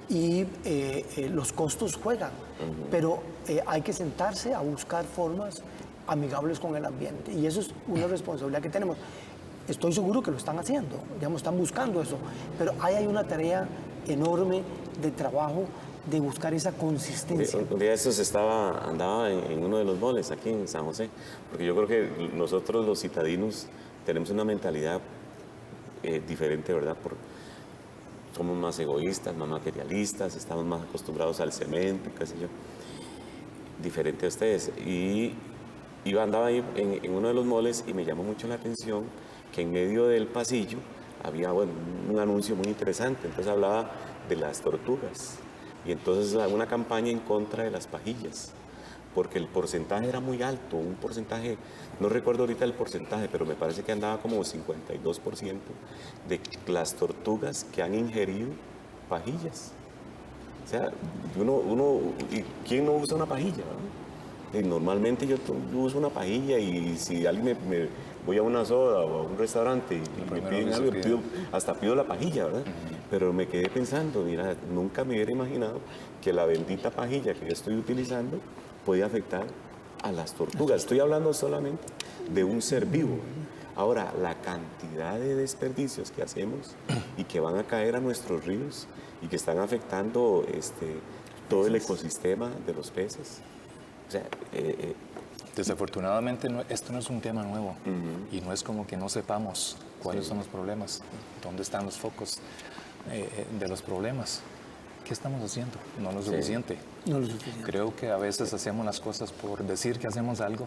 y los costos juegan, pero hay que sentarse a buscar formas amigables con el ambiente, y eso es una responsabilidad que tenemos. Estoy seguro que lo están haciendo, digamos, están buscando eso, pero hay una tarea enorme de trabajo de buscar esa consistencia. Un día estos andaba en uno de los moles aquí en San José, porque yo creo que nosotros los citadinos tenemos una mentalidad diferente, ¿verdad? Somos más egoístas, más materialistas, estamos más acostumbrados al cemento, qué sé yo, diferente a ustedes. Y andaba ahí en uno de los moles y me llamó mucho la atención que en medio del pasillo había un anuncio muy interesante. Entonces hablaba de las tortugas, y entonces una campaña en contra de las pajillas, porque el porcentaje era muy alto, un porcentaje, no recuerdo ahorita el porcentaje, pero me parece que andaba como 52% de las tortugas que han ingerido pajillas. O sea, ¿quién no usa una pajilla, no? Normalmente yo uso una pajilla, y si alguien voy a una soda o a un restaurante y me piden algo, hasta pido la pajilla, ¿verdad? Pero me quedé pensando, mira, nunca me hubiera imaginado que la bendita pajilla que yo estoy utilizando podía afectar a las tortugas. Estoy hablando solamente de un ser vivo. Ahora, la cantidad de desperdicios que hacemos y que van a caer a nuestros ríos y que están afectando todo el ecosistema de los peces. O sea, Desafortunadamente esto no es un tema nuevo y no es como que no sepamos cuáles son los problemas, dónde están los focos de los problemas. ¿Qué estamos haciendo? No lo suficiente. No lo suficiente. Creo que a veces hacemos las cosas por decir que hacemos algo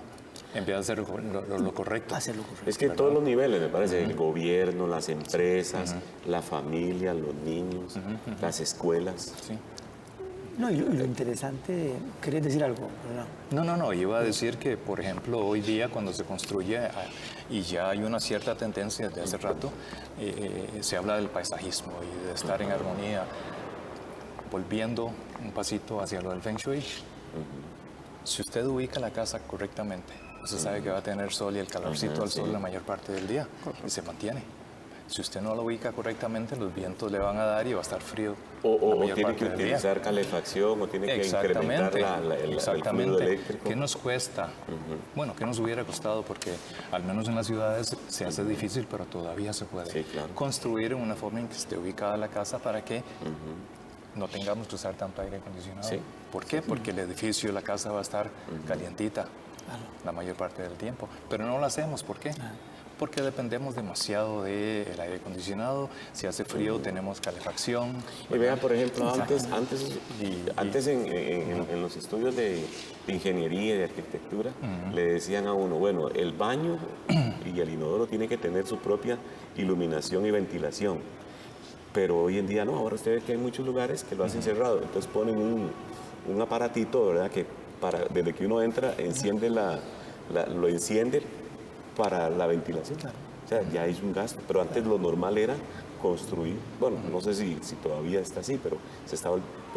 en vez de hacer lo correcto. Hacerlo correcto. Es que en todos los niveles, me parece, el gobierno, las empresas, la familia, los niños, las escuelas. Sí. No, y lo interesante, ¿querías decir algo? ¿Verdad? No, iba a decir que, por ejemplo, hoy día cuando se construye, y ya hay una cierta tendencia desde hace rato, se habla del paisajismo y de estar en armonía. Volviendo un pasito hacia lo del Feng Shui, si usted ubica la casa correctamente, usted sabe que va a tener sol y el calorcito del sol la mayor parte del día y se mantiene. Si usted no lo ubica correctamente, los vientos le van a dar y va a estar frío. O tiene que utilizar calefacción o tiene que incrementar el fluido eléctrico. ¿Qué nos cuesta? Bueno, ¿qué nos hubiera costado? Porque al menos en las ciudades se hace difícil, pero todavía se puede construir en una forma en que esté ubicada la casa para que no tengamos que usar tanto aire acondicionado. Sí. ¿Por qué? Porque el edificio, la casa va a estar calientita la mayor parte del tiempo. Pero no lo hacemos. ¿Por qué? Porque dependemos demasiado del aire acondicionado. Si hace frío, tenemos calefacción. Y vea, por ejemplo, antes en los estudios de ingeniería y de arquitectura, le decían a uno, bueno, el baño y el inodoro tiene que tener su propia iluminación y ventilación. Pero hoy en día no, ahora usted ve que hay muchos lugares que lo hacen cerrado, entonces ponen un aparatito, ¿verdad? Que desde que uno entra, enciende lo enciende para la ventilación. O sea, ya es un gasto, pero antes lo normal era construir, bueno, no sé si todavía está así, pero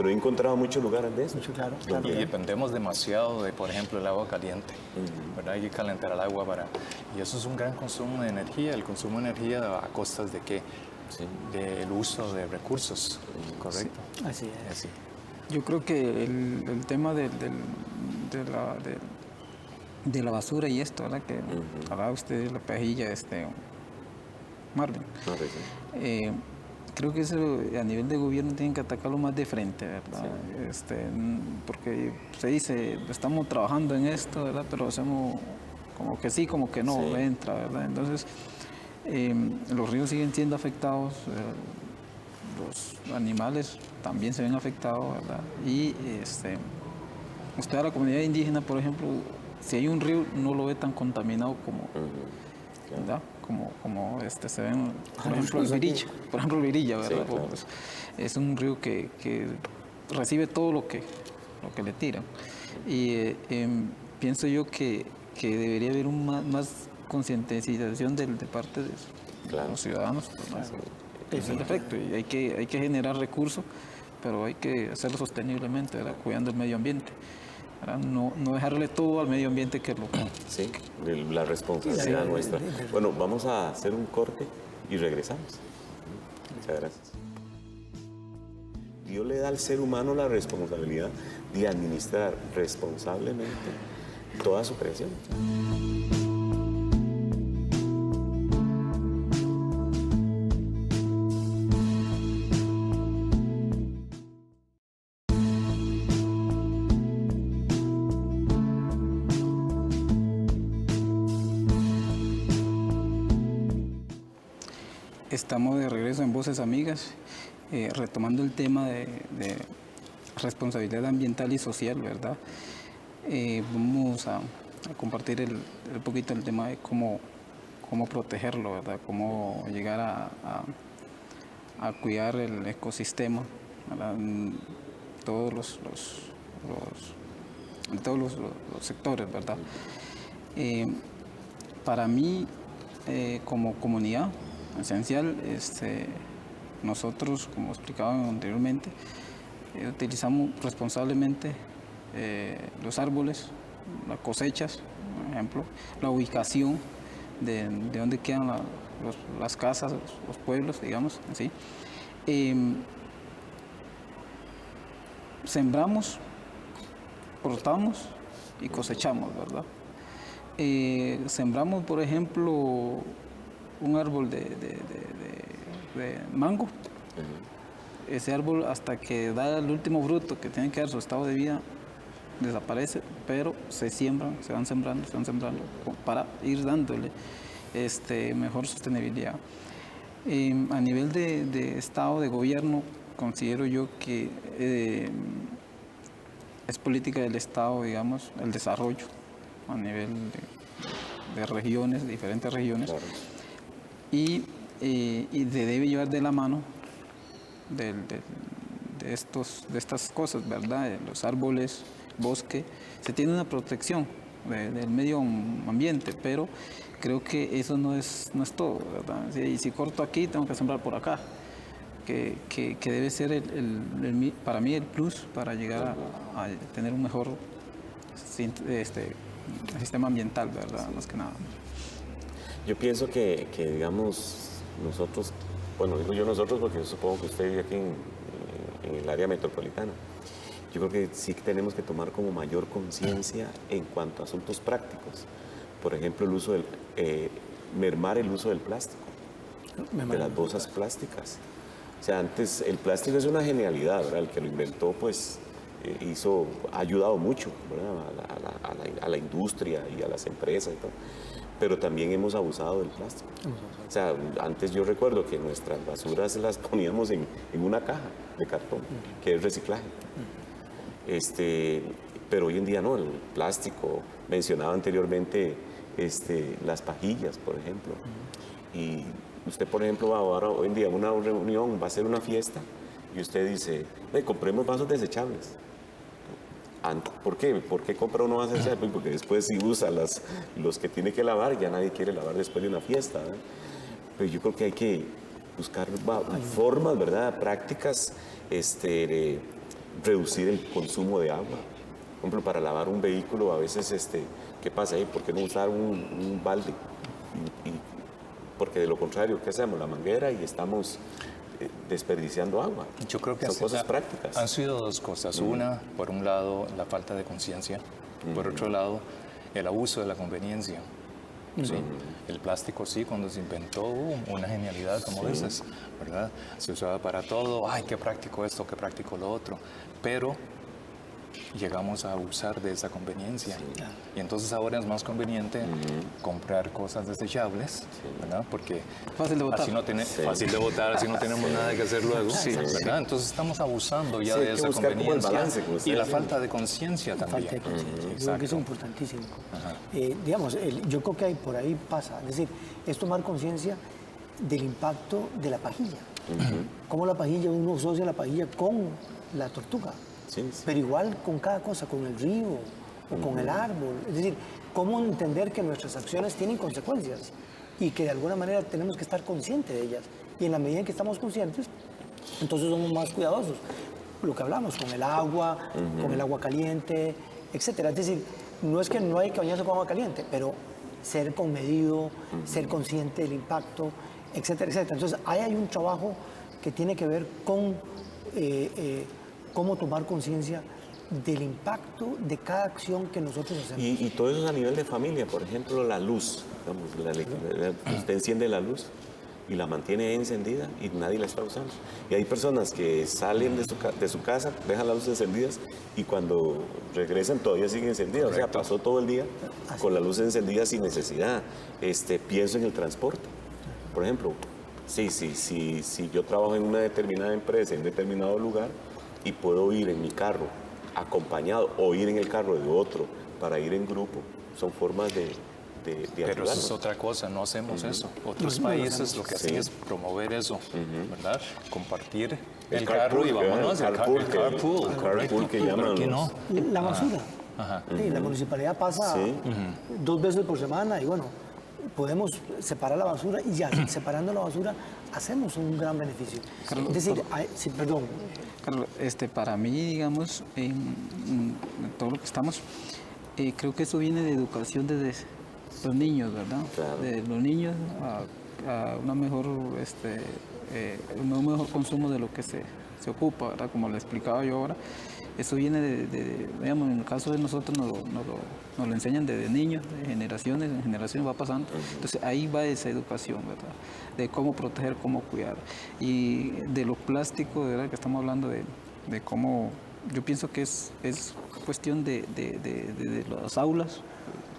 he encontrado muchos lugares de eso. Claro. Y dependemos demasiado de, por ejemplo, el agua caliente, ¿verdad? Hay que calentar el agua y eso es un gran consumo de energía. El consumo de energía a costas de ¿qué? Del uso de recursos, ¿correcto? Sí, así es. Así. Yo creo que el tema de la basura y esto, ¿verdad? Que hablaba usted de la pajilla, Marvin. Creo que eso a nivel de gobierno tienen que atacarlo más de frente, ¿verdad? Sí. Porque se dice, estamos trabajando en esto, ¿verdad? Pero hacemos como que sí, como que no, entra, ¿verdad? Entonces, los ríos siguen siendo afectados, los animales también se ven afectados, ¿verdad? Y usted a la comunidad indígena, por ejemplo, si hay un río no lo ve tan contaminado como, ¿verdad? Como se ven, por ejemplo, el Virilla, ¿verdad? Sí, claro. Pues, es un río que recibe todo lo que le tiran. Y pienso yo que debería haber más concientización de parte de los ciudadanos. Es el efecto, y hay que generar recursos, pero hay que hacerlo sosteniblemente, ¿verdad? Cuidando el medio ambiente. No dejarle todo al medio ambiente que lo... Sí, la responsabilidad nuestra. Bueno, vamos a hacer un corte y regresamos. Muchas gracias. Dios le da al ser humano la responsabilidad de administrar responsablemente toda su creación. Estamos de regreso en Voces Amigas, retomando el tema de responsabilidad ambiental y social, ¿verdad? Vamos a compartir un poquito el tema de cómo protegerlo, ¿verdad? Cómo llegar a cuidar el ecosistema, ¿verdad? En todos los sectores, ¿verdad? Para mí, como comunidad, esencial, nosotros, como explicaba anteriormente, utilizamos responsablemente los árboles, las cosechas, por ejemplo, la ubicación de dónde quedan las casas, los pueblos, digamos, así. Sembramos, cortamos y cosechamos, ¿verdad? Sembramos, por ejemplo, un árbol de mango. Ese árbol, hasta que da el último fruto, que tiene que dar su estado de vida, desaparece, pero se siembran, se van sembrando para ir dándole mejor sostenibilidad. A nivel de Estado, de gobierno, considero yo que es política del Estado, digamos, el desarrollo a nivel de regiones, diferentes regiones, Claro. y debe llevar de la mano de estas cosas, ¿verdad? De los árboles, bosque, se tiene una protección del medio ambiente, pero creo que eso no es todo, ¿verdad? Y si corto aquí, tengo que sembrar por acá, que debe ser para mí el plus para llegar a tener un mejor sistema ambiental, ¿verdad? Más que nada. Yo pienso que digamos, nosotros, bueno, digo yo nosotros porque yo supongo que usted vive aquí en el área metropolitana. Yo creo que sí tenemos que tomar como mayor conciencia en cuanto a asuntos prácticos. Por ejemplo, mermar el uso del plástico, de las bolsas plásticas. O sea, antes el plástico es una genialidad, ¿verdad? El que lo inventó, pues, ha ayudado mucho, ¿verdad? A la industria y a las empresas y todo. Pero también hemos abusado del plástico. O sea, antes yo recuerdo que nuestras basuras las poníamos en una caja de cartón, que es reciclaje. Pero hoy en día no, el plástico, mencionaba anteriormente las pajillas, por ejemplo. Y usted, por ejemplo, va ahora, hoy en día, a una reunión, va a ser una fiesta, y usted dice, compremos vasos desechables. ¿Por qué? ¿Por qué compra uno vasos desechables? Porque después si usa los que tiene que lavar, ya nadie quiere lavar después de una fiesta, ¿verdad? Pero yo creo que hay que buscar formas, ¿verdad?, prácticas, de reducir el consumo de agua. Por ejemplo, para lavar un vehículo, a veces, ¿qué pasa ahí? ¿Por qué no usar un balde? Porque de lo contrario, ¿qué hacemos? La manguera y estamos desperdiciando agua. Yo creo que son cosas prácticas. Han sido dos cosas. Una, por un lado, la falta de conciencia. Por otro lado, el abuso de la conveniencia. ¿Sí? El plástico, sí, cuando se inventó, una genialidad, como dices, ¿verdad? Se usaba para todo. ¡Ay, qué práctico esto, qué práctico lo otro! Pero llegamos a abusar de esa conveniencia. Y entonces ahora es más conveniente comprar cosas desechables, ¿verdad? Porque fácil de botar. Fácil de botar, así no tenemos nada que hacer luego, ¿verdad? Entonces estamos abusando ya de esa conveniencia balance, y la falta de conciencia también. Falta de conciencia. Yo creo que es importantísimo. Digamos, yo creo que por ahí pasa. Es decir, es tomar conciencia del impacto de la pajilla. Cómo la pajilla, uno asocia la pajilla con la tortuga. Pero igual con cada cosa, con el río o con el árbol. Es decir, cómo entender que nuestras acciones tienen consecuencias y que de alguna manera tenemos que estar conscientes de ellas. Y en la medida en que estamos conscientes, entonces somos más cuidadosos. Lo que hablamos, con el agua caliente, etcétera. Es decir, no es que no hay que bañarse con agua caliente, pero ser comedido, ser consciente del impacto, etcétera, etcétera. Entonces, ahí hay un trabajo que tiene que ver con cómo tomar conciencia del impacto de cada acción que nosotros hacemos. Y todo eso es a nivel de familia. Por ejemplo, la luz. Usted enciende la luz y la mantiene encendida y nadie la está usando. Y hay personas que salen de su casa, dejan las luces encendidas y cuando regresan todavía siguen encendidas. Correcto. O sea, pasó todo el día con la luz encendida sin necesidad. Pienso en el transporte. Por ejemplo, si yo trabajo en una determinada empresa, en un determinado lugar, y puedo ir en mi carro acompañado o ir en el carro de otro para ir en grupo, son formas de Pero ayudarnos. eso es otra cosa, no hacemos eso. Otros países lo que hacen es promover eso, ¿verdad? Compartir el carro y vámonos, el carpool que llaman. ¿Por qué no? La basura. Sí, la municipalidad pasa 2 veces por semana y bueno, podemos separar la basura y ya, separando la basura, hacemos un gran beneficio. Carlos, es decir, perdón. Carlos, para mí, digamos, en todo lo que estamos, creo que eso viene de educación desde los niños, ¿verdad? Claro. De los niños a un mejor consumo de lo que se ocupa, ¿verdad? Como le explicaba yo ahora. Eso viene digamos, en el caso de nosotros nos lo enseñan desde niños, de generaciones en generaciones va pasando. Entonces ahí va esa educación, ¿verdad? De cómo proteger, cómo cuidar. Y de los plásticos, ¿verdad? Que estamos hablando de cómo yo pienso que es cuestión de las aulas,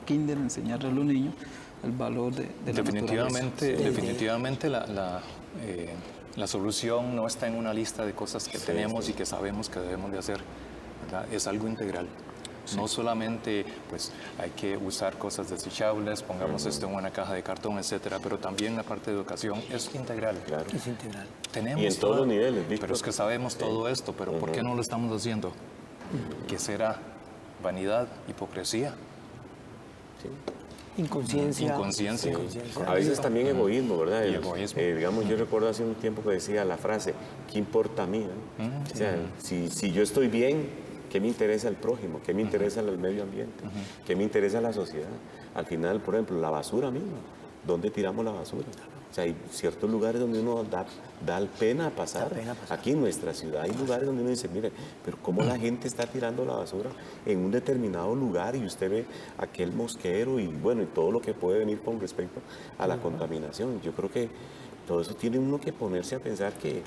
kinder, enseñarle a los niños el valor de la naturaleza. Definitivamente la solución no está en una lista de cosas que tenemos y que sabemos que debemos de hacer, ¿verdad? Es algo integral. No solamente pues hay que usar cosas desechables, pongamos esto en una caja de cartón, etcétera, pero también la parte de educación es integral. Claro. Es integral. Tenemos Y en todos los niveles, Víctor. pero es que sabemos todo esto, pero ¿por qué no lo estamos haciendo? ¿Qué será? ¿Vanidad? ¿Hipocresía? Inconsciencia. Inconsciencia. A veces también egoísmo, ¿verdad? Y egoísmo. Digamos, yo recuerdo hace un tiempo que decía la frase, ¿qué importa a mí? O sea, si yo estoy bien, ¿qué me interesa el prójimo? ¿Qué me interesa el medio ambiente? ¿Qué me interesa la sociedad? Al final, por ejemplo, la basura misma. ¿Dónde tiramos la basura? O sea, hay ciertos lugares donde uno da pena pasar. Aquí en nuestra ciudad hay lugares donde uno dice, mire, pero cómo la gente está tirando la basura en un determinado lugar y usted ve aquel mosquero y bueno, y todo lo que puede venir con respecto a la contaminación. Yo creo que todo eso tiene uno que ponerse a pensar que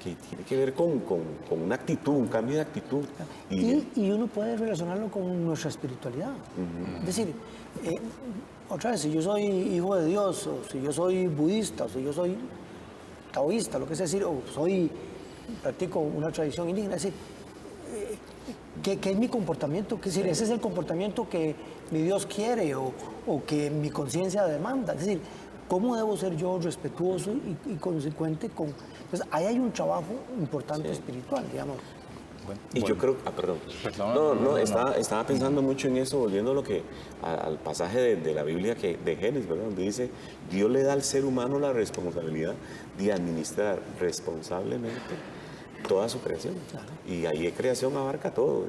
tiene que ver con una actitud, un cambio de actitud. Y uno puede relacionarlo con nuestra espiritualidad. Es decir, otra vez, si yo soy hijo de Dios, o si yo soy budista, o si yo soy taoísta, lo que sea, decir, o practico una tradición indígena, es decir, ¿qué es mi comportamiento? Es decir, ese es el comportamiento que mi Dios quiere o que mi conciencia demanda. Es decir, ¿cómo debo ser yo respetuoso y consecuente con...? Pues ahí hay un trabajo importante espiritual, digamos. Y yo creo, perdón. Estaba pensando mucho en eso, volviendo al pasaje de la Biblia de Génesis, ¿verdad? Donde dice, Dios le da al ser humano la responsabilidad de administrar responsablemente toda su creación. Claro. Y ahí creación abarca todo,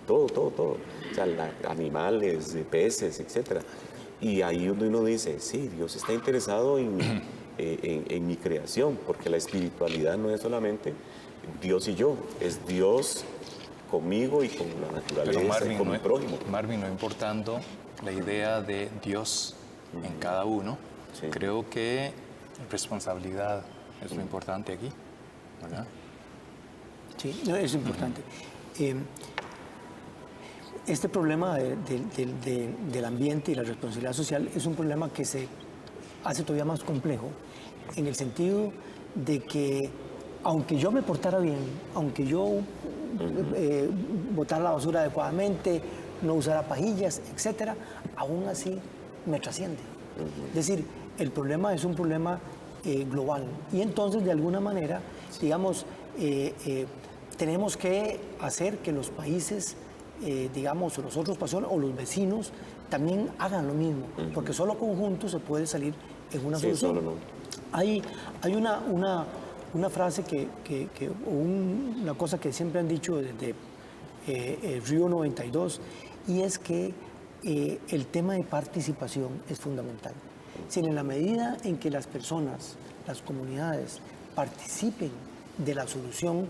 todo. O sea, animales, peces, etcétera. Y ahí uno dice, sí, Dios está interesado en mi creación, porque la espiritualidad no es solamente Dios y yo, es Dios conmigo y con la naturaleza, y con mi prójimo. Marvin, no importando la idea de Dios en cada uno, creo que responsabilidad es lo importante aquí, ¿verdad? Sí, es importante. Este problema del ambiente y la responsabilidad social es un problema que se hace todavía más complejo, en el sentido de que aunque yo me portara bien, aunque yo botara la basura adecuadamente, no usara pajillas, etcétera, aún así me trasciende. Es decir, el problema es un problema global. Y entonces, de alguna manera, digamos, tenemos que hacer que los países, digamos, los otros países o los vecinos también hagan lo mismo, porque solo conjuntos se puede salir en una solución. Solo no. Hay una frase una cosa que siempre han dicho desde Río 92, y es que el tema de participación es fundamental. Si en la medida en que las personas, las comunidades participen de la solución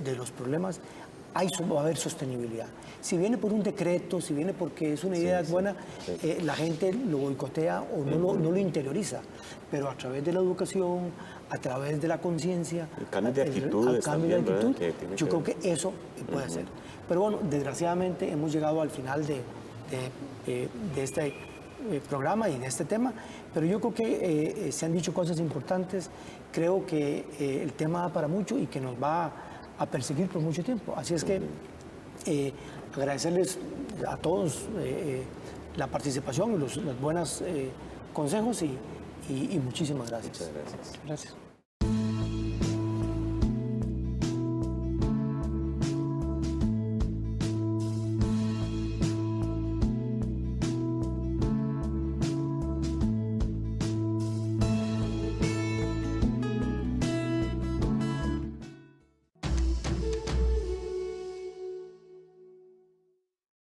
de los problemas, va a haber sostenibilidad. Si viene por un decreto, si viene porque es una idea buena, la gente lo boicotea o no lo interioriza. Pero a través de la educación, a través de la conciencia, el cambio de actitudes también, ¿verdad? Yo creo que eso puede hacer. Pero bueno, desgraciadamente hemos llegado al final de este programa y de este tema, pero yo creo que se han dicho cosas importantes. Creo que el tema da para mucho y que nos va a perseguir por mucho tiempo. Así es que agradecerles a todos la participación y los buenos consejos y muchísimas gracias. Muchas gracias. Gracias.